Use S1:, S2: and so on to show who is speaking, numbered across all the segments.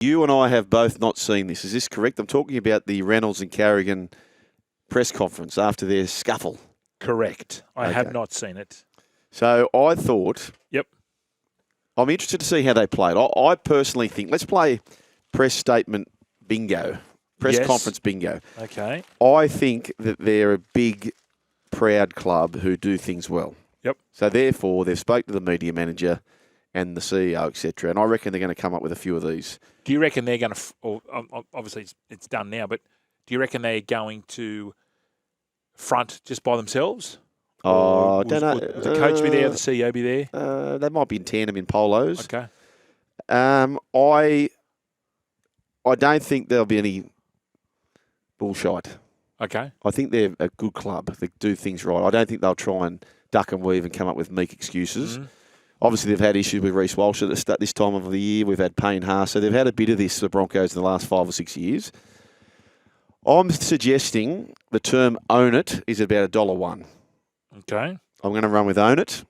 S1: You and I have both not seen this. Is this correct? I'm talking about the Reynolds and Carrigan press conference after their scuffle.
S2: Correct. I have not seen it.
S1: So I thought...
S2: Yep.
S1: I'm interested to see how they played. I personally think... Let's play press statement bingo. Press conference bingo.
S2: Okay.
S1: I think that they're a big, proud club who do things well.
S2: Yep.
S1: So therefore, they've spoke to the media manager and the CEO, etc. And I reckon they're going to come up with a few of these.
S2: Do you reckon they're going to, obviously it's done now, but do you reckon they're going to front just by themselves?
S1: I don't know.
S2: Would the coach be there, the CEO be there?
S1: They might be in tandem in polos.
S2: Okay.
S1: I don't think there'll be any bullshit.
S2: Okay.
S1: I think they're a good club. They do things right. I don't think they'll try and duck and weave and come up with meek excuses. Mm-hmm. Obviously, they've had issues with Reece Walsh at this time of the year. We've had Payne Haas. So they've had a bit of this, the Broncos, in the last 5 or 6 years. I'm suggesting the term own it is about $1.01.
S2: Okay.
S1: I'm going to run with own it.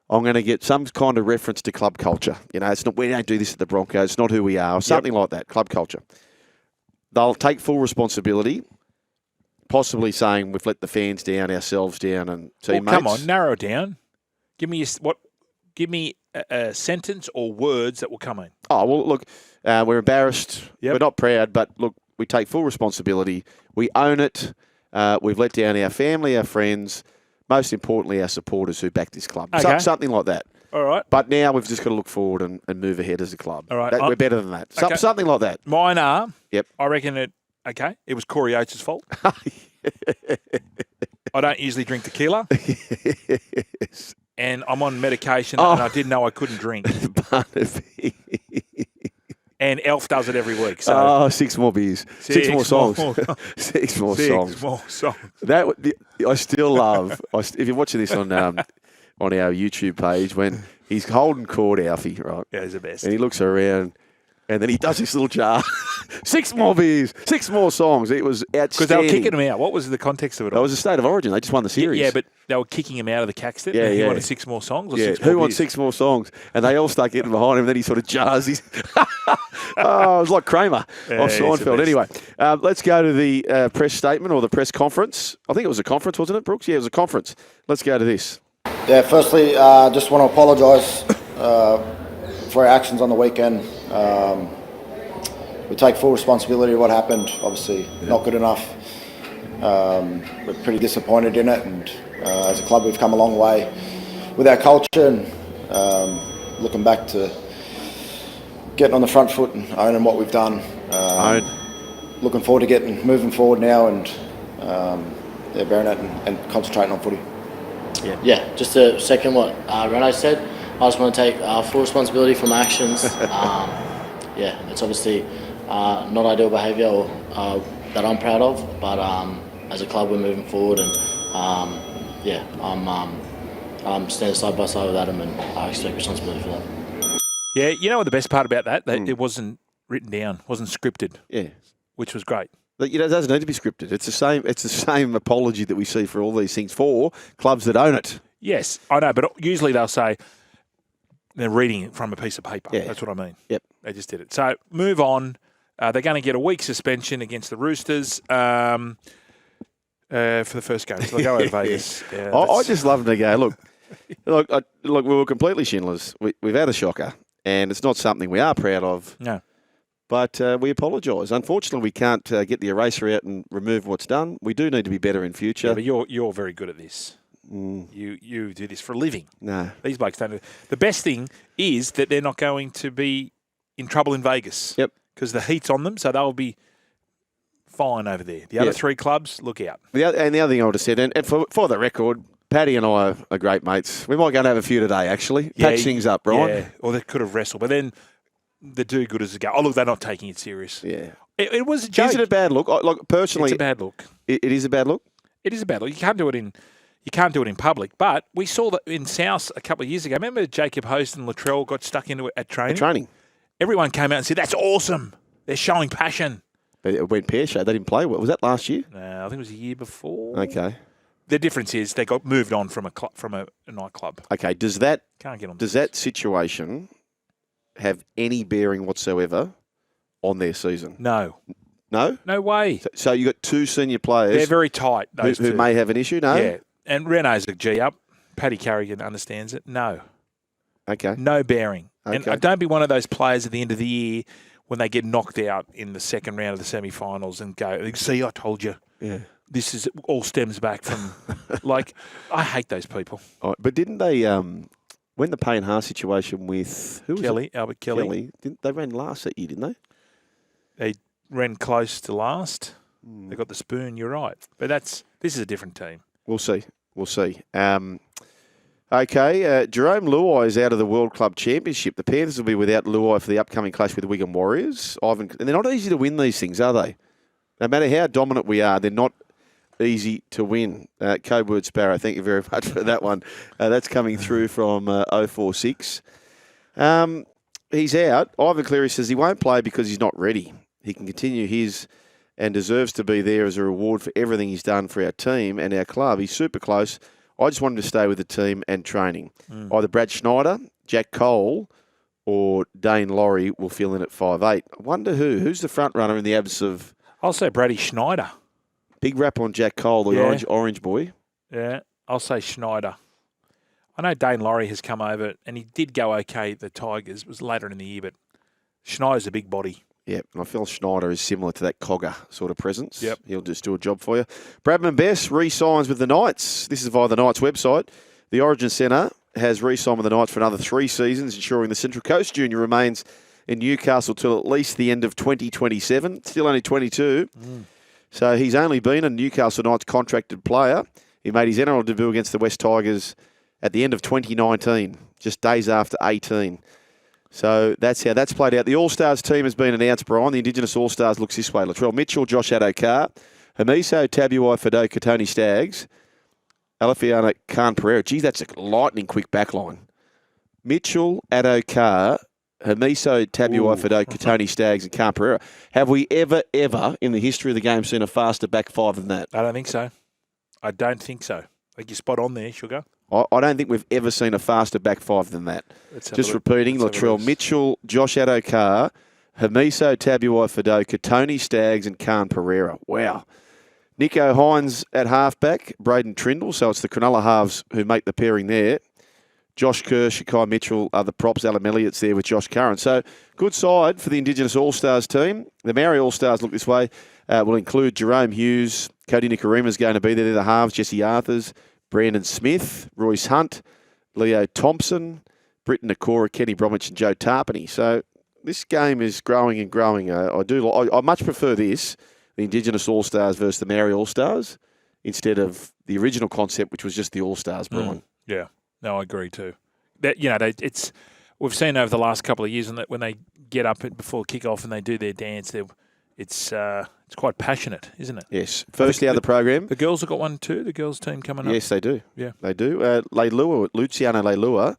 S1: I'm going to get some kind of reference to club culture. You know, it's not, we don't do this at the Broncos. It's not who we are. Or something like that, club culture. They'll take full responsibility, possibly saying we've let the fans down, ourselves down, and teammates.
S2: Well, come on, narrow it down. Give me a sentence or words that will come in.
S1: Oh, well, look, we're embarrassed.
S2: Yep.
S1: We're not proud, but look, we take full responsibility. We own it. We've let down our family, our friends, most importantly, our supporters who back this club.
S2: Okay.
S1: Something like that.
S2: All right.
S1: But now we've just got to look forward and move ahead as a club.
S2: All right.
S1: We're better than that.
S2: Okay.
S1: Something like that.
S2: Mine are.
S1: Yep.
S2: I reckon it was Corey Oates' fault. I don't usually drink tequila.
S1: Yes.
S2: And I'm on medication and I didn't know I couldn't drink.
S1: Barnaby.
S2: And Elf does it every week. So
S1: 6 more beers. 6 more songs. 6 more songs.
S2: 6 more songs.
S1: I still love, if you're watching this on our YouTube page, when he's holding court, Alfie, right?
S2: Yeah, he's the best.
S1: And he looks around and then he does this little jar. 6 more beers, 6 more songs. It was outstanding.
S2: Because they were kicking him out. What was the context of it all?
S1: That was a State of Origin. They just won the series.
S2: Yeah, but they were kicking him out of the Caxton.
S1: Yeah,
S2: He wanted 6 more songs or 6 more
S1: Who
S2: beers?
S1: wants 6 more songs? And they all start getting behind him. And then he sort of jars his... it was like Kramer off Seinfeld. Anyway, let's go to the press statement or the press conference. I think it was a conference, wasn't it, Brooks? Yeah, it was a conference. Let's go to this.
S3: Yeah, firstly, just want to apologise for our actions on the weekend. We take full responsibility of what happened. Obviously, not good enough. We're pretty disappointed in it, and as a club, we've come a long way with our culture and looking back to getting on the front foot and owning what we've done. Looking forward to moving forward now and bearing it and concentrating on footy.
S4: Yeah, just to second what Reno said, I just want to take full responsibility for my actions. It's obviously not ideal behaviour that I'm proud of, but as a club we're moving forward and I'm standing side by side with Adam and I expect responsibility for that.
S2: Yeah, you know what the best part about that? It wasn't written down, wasn't scripted.
S1: Yeah.
S2: Which was great.
S1: But, it doesn't need to be scripted. It's the same apology that we see for all these things for clubs that own it.
S2: Yes, I know, but usually they'll say they're reading it from a piece of paper.
S1: Yeah.
S2: That's what I mean.
S1: Yep.
S2: They just did it. So move on. They're going to get a week suspension against the Roosters for the first game. So they'll go over Vegas. Yeah,
S1: I just love them to go, look, we were completely shinless. We've had a shocker, and it's not something we are proud of.
S2: No.
S1: But we apologise. Unfortunately, we can't get the eraser out and remove what's done. We do need to be better in future.
S2: Yeah, but you're very good at this. You do this for a living.
S1: No.
S2: These blokes don't do it. The best thing is that they're not going to be in trouble in Vegas.
S1: Yep.
S2: Because the heat's on them, so they'll be fine over there. The other 3 clubs, look out.
S1: The other thing I would have said, and for the record, Paddy and I are great mates. We might go and have a few today, actually. Patch things up, Brian.
S2: Yeah, or they could have wrestled. But then the do-gooders go, oh, look, they're not taking it serious.
S1: Yeah.
S2: It was a joke.
S1: Is it a bad look? Personally,
S2: it's a bad look.
S1: It is a bad look?
S2: It is a bad look. You can't do it in public. But we saw that in South a couple of years ago. Remember Jacob Host and Latrell got stuck into it at training? Everyone came out and said, that's awesome. They're showing passion.
S1: But it went pear-shaped. They didn't play well. Was that last year?
S2: No, I think it was the year before.
S1: Okay.
S2: The difference is they got moved on from a nightclub.
S1: Okay. Does that
S2: Can't get on.
S1: Does that situation have any bearing whatsoever on their season?
S2: No.
S1: No?
S2: No way.
S1: So you got 2 senior players.
S2: They're very tight, those
S1: who
S2: two.
S1: may have an issue, no?
S2: Yeah. And Renault's a G up. Paddy Carrigan understands it. No.
S1: Okay.
S2: No bearing.
S1: Okay.
S2: And don't be one of those players at the end of the year when they get knocked out in the second round of the semi-finals and go, see, I told you.
S1: Yeah.
S2: This is all stems back from, I hate those people.
S1: Oh, but didn't they, when the Payne Haas situation with, who was it?
S2: Albert Kelly.
S1: They ran last that year, didn't they?
S2: They ran close to last. They got the spoon, you're right. But this is a different team.
S1: We'll see. Okay, Jarome Luai is out of the World Club Championship. The Panthers will be without Luai for the upcoming clash with the Wigan Warriors. And they're not easy to win these things, are they? No matter how dominant we are, they're not easy to win. Code word Sparrow, thank you very much for that one. That's coming through from 046. He's out. Ivan Cleary says he won't play because he's not ready. He can continue his and deserves to be there as a reward for everything he's done for our team and our club. He's super close. I just want him to stay with the team and training. Either Brad Schneider, Jack Cole, or Dane Laurie will fill in at 5'8". I wonder who's the front runner in the absence of...
S2: I'll say Brady Schneider.
S1: Big rap on Jack Cole, the orange boy.
S2: Yeah, I'll say Schneider. I know Dane Laurie has come over, and he did go okay at the Tigers. It was later in the year, but Schneider's a big body.
S1: Yeah, and I feel Schneider is similar to that Cogger sort of presence.
S2: Yep.
S1: He'll just do a job for you. Bradman Best re-signs with the Knights. This is via the Knights website. The Origin Centre has re-signed with the Knights for another 3 seasons, ensuring the Central Coast Junior remains in Newcastle till at least the end of 2027. Still only 22. So he's only been a Newcastle Knights contracted player. He made his NRL debut against the West Tigers at the end of 2019, just days after 18. So that's how that's played out. The All-Stars team has been announced, Brian. The Indigenous All-Stars looks this way. Latrell Mitchell, Josh Adokar, Hamiso Tabuai Fidoka, Tony Staggs, Alafiana Khan Pereira. Geez, that's a lightning-quick backline. Mitchell, Adokar, Hamiso Tabuai Fidoka, Tony Staggs, and Khan Pereira. Have we ever in the history of the game seen a faster back 5 than that?
S2: I don't think so. I think you're spot on there, Sugar.
S1: I don't think we've ever seen a faster back 5 than that. Just repeating, Latrell Mitchell, Josh Adokar, Hamiso Tabuai Fidoka, Tony Staggs, and Khan Pereira. Wow. Nico Hines at halfback, Braden Trindle. So it's the Cronulla halves who make the pairing there. Josh Kerr, Shakai Mitchell are the props. Alan Elliott's there with Josh Curran. So good side for the Indigenous All-Stars team. The Maori All-Stars look this way. Will include Jerome Hughes, Cody Nikorima's going to be there. They're the halves. Jesse Arthurs, Brandon Smith, Royce Hunt, Leo Thompson, Britton Nakora, Kenny Bromwich, and Joe Tarpany. So this game is growing and growing. I much prefer this, the Indigenous All-Stars versus the Maori All-Stars, instead of the original concept, which was just the All-Stars, Brian.
S2: Yeah, no, I agree too. We've seen over the last couple of years when they get up before kick-off and they do their dance, it's quite passionate, isn't it?
S1: Yes. Firstly, out of the program.
S2: The girls have got one too, the girls team coming up.
S1: Yes, they do.
S2: Yeah.
S1: They do. Luciano Leilua,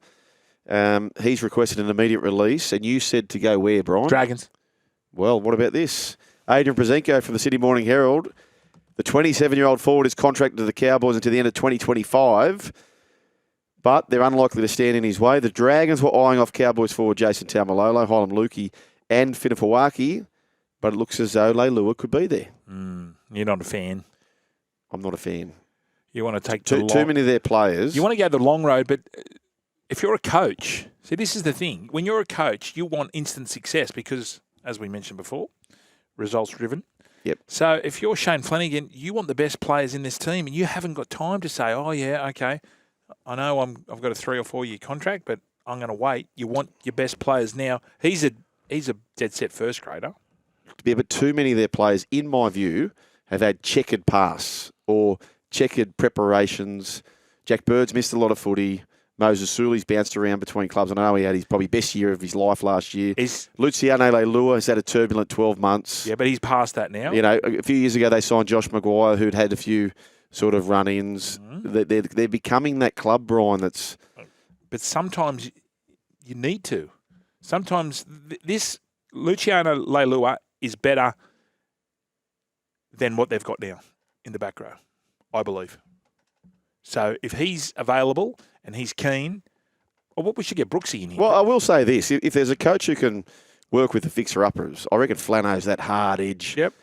S1: he's requested an immediate release, and you said to go where, Brian?
S2: Dragons.
S1: Well, what about this? Adrian Prezenko from the Sydney Morning Herald. The 27-year-old forward is contracted to the Cowboys until the end of 2025, but they're unlikely to stand in his way. The Dragons were eyeing off Cowboys forward Jason Taumalolo, Hylam Lukey, and Finifawaki, but it looks as though Leilua could be there.
S2: You're not a fan.
S1: I'm not a fan.
S2: You want to take
S1: too many of their players.
S2: You want to go the long road, but if you're a coach, see, this is the thing. When you're a coach, you want instant success because, as we mentioned before, results driven.
S1: Yep.
S2: So if you're Shane Flanagan, you want the best players in this team, and you haven't got time to say, "Oh yeah, okay, I know I've got a 3 or 4 year contract, but I'm going to wait." You want your best players now. He's a dead set first grader.
S1: Yeah, but too many of their players, in my view, have had checkered pass or checkered preparations. Jack Bird's missed a lot of footy. Moses Sully's bounced around between clubs. I know he had his probably best year of his life last year. Luciano Leilua has had a turbulent 12 months.
S2: Yeah, but he's past that now.
S1: You know, a few years ago they signed Josh Maguire, who'd had a few sort of run-ins. They're becoming that club, Brian, that's...
S2: But sometimes you need to. Sometimes this Luciano Leilua is better than what they've got now in the back row, I believe. So if he's available and he's keen, we should get Brooksy in here.
S1: Well, I will say this. If there's a coach who can work with the fixer-uppers. I reckon Flano's that hard edge.
S2: Yep.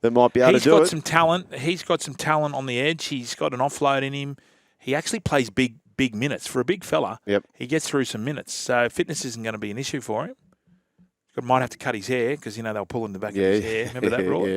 S1: That might be able to do it.
S2: He's got some talent. He's got some talent on the edge. He's got an offload in him. He actually plays big minutes. For a big fella,
S1: Yep.
S2: He gets through some minutes. So fitness isn't going to be an issue for him. Might have to cut his hair because, they were pulling the back of his hair. Remember that rule?
S1: Yeah.